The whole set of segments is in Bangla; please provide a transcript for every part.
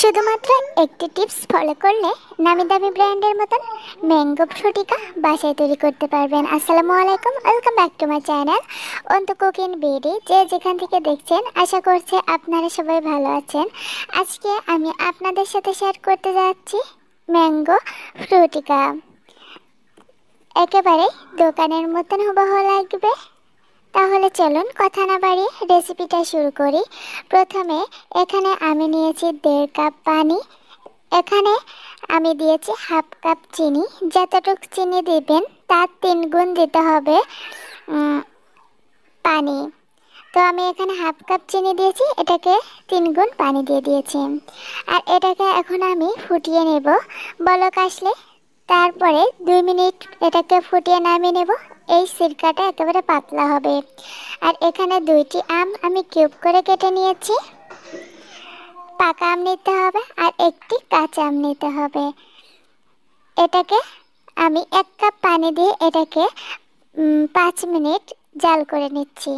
শুধুমাত্র একটি টিপস ফলো করলে নামি দামি ব্র্যান্ডের মতন ম্যাঙ্গো ফ্রুটিকা বাসায় তৈরি করতে পারবেন। আসসালামু আলাইকুম, welcome back to my channel Antu cooking BD. যে যেখান থেকে দেখছেন আশা করছি আপনারা সবাই ভালো আছেন। আজকে আমি আপনাদের সাথে শেয়ার করতে যাচ্ছি ম্যাঙ্গো ফ্রুটিকা। একেবারে দোকানের মতন হুবহু লাগবে। তাহলে চলুন কথা না বাড়িয়ে রেসিপিটা শুরু করি। প্রথমে এখানে আমি নিয়েছি 1.5 কাপ পানি। এখানে আমি দিয়েছি হাফ কাপ চিনি। যতটুকু চিনি দিবেন তার 3 গুণ দিতে হবে পানি। তো আমি এখানে হাফ কাপ চিনি দিয়েছি, এটাকে 3 গুণ পানি দিয়ে দিয়েছি। আর এটাকে এখন আমি ফুটিয়ে নেব। বলক আসলে তারপরে 2 মিনিট এটাকে ফুটিয়ে নামিয়ে নেব। এই সিরকাটা একেবারে পাতলা হবে। আর এখানে 2টি আম আমি কিউব করে কেটে নিয়েছি। পাকা আম নিতে হবে আর একটি কাঁচা আম নিতে হবে। এটাকে আমি 1 কাপ পানি দিয়ে এটাকে 5 মিনিট জাল করে নিচ্ছি।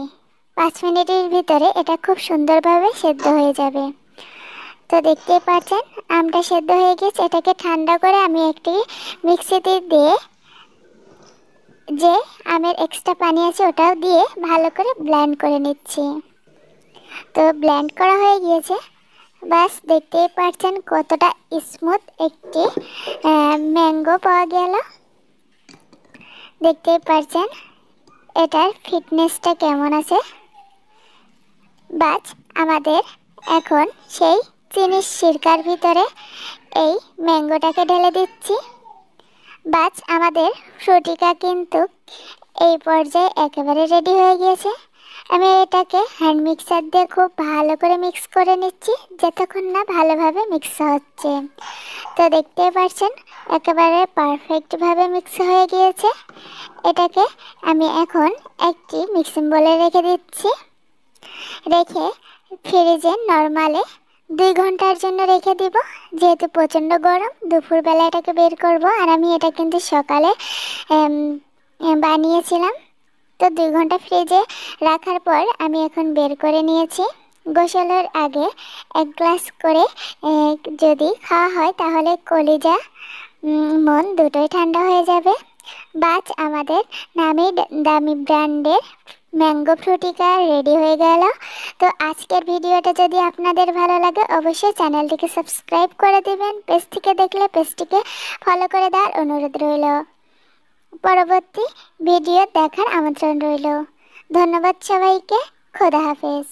5 মিনিটের ভিতরে এটা খুব সুন্দরভাবে সেদ্ধ হয়ে যাবে। তো দেখতেই পাচ্ছেন আমটা সেদ্ধ হয়ে গেছে। এটাকে ঠান্ডা করে আমি একটি মিক্সিতে দিয়ে যে আমের এক্সট্রা পানি আছে ওটাও দিয়ে ভালো করে ব্লেন্ড করে নিচ্ছি। তো ব্লেন্ড করা হয়ে গিয়েছে। বাস দেখতেই পাচ্ছেন কতটা স্মুথ একটি ম্যাঙ্গো পাওয়া গেল। দেখতেই পাচ্ছেন এটার ফিটনেসটা কেমন আছে। বাস আমাদের এখন সেই চিনির সিরকার ভিতরে এই ম্যাঙ্গোটাকে ঢেলে দিচ্ছি। বাস আমাদের ফ্রুটিকা কিন্তু এই পর্যায়ে একেবারে রেডি হয়ে গিয়েছে। আমি এটাকে হ্যান্ড মিক্সার দিয়ে খুব ভালো করে মিক্স করে নিচ্ছি, যতক্ষণ না ভালোভাবে মিক্স হচ্ছে। তো দেখতেই পাচ্ছেন একেবারে পারফেক্টভাবে মিক্স হয়ে গিয়েছে। এটাকে আমি এখন একটি মিক্সিং বোলে রেখে দিচ্ছি। রেখে ফ্রিজে নরমালে 2 ঘন্টার জন্য রেখে দিব। যেহেতু প্রচণ্ড গরম, দুপুরবেলা এটাকে বের করব। আর আমি এটা কিন্তু সকালে বানিয়েছিলাম। তো 2 ঘন্টা ফ্রিজে রাখার পর আমি এখন বের করে নিয়েছি। গোসলের আগে 1 গ্লাস করে যদি খাওয়া হয় তাহলে কলিজা মন দুটোই ঠান্ডা হয়ে যাবে। বাস আমাদের নামি দামি ব্র্যান্ডের ম্যাঙ্গো ফ্রুটিকা রেডি হয়ে গেল। তো আজকের ভিডিওটা যদি আপনাদের ভালো লাগে অবশ্যই চ্যানেলটিকে সাবস্ক্রাইব করে দিবেন। পেজ থেকে দেখলে পেজটিকে ফলো করে দেওয়ার অনুরোধ রইল। পরবর্তী ভিডিও দেখার আমন্ত্রণ রইল। ধন্যবাদ সবাইকে। খোদা হাফেজ।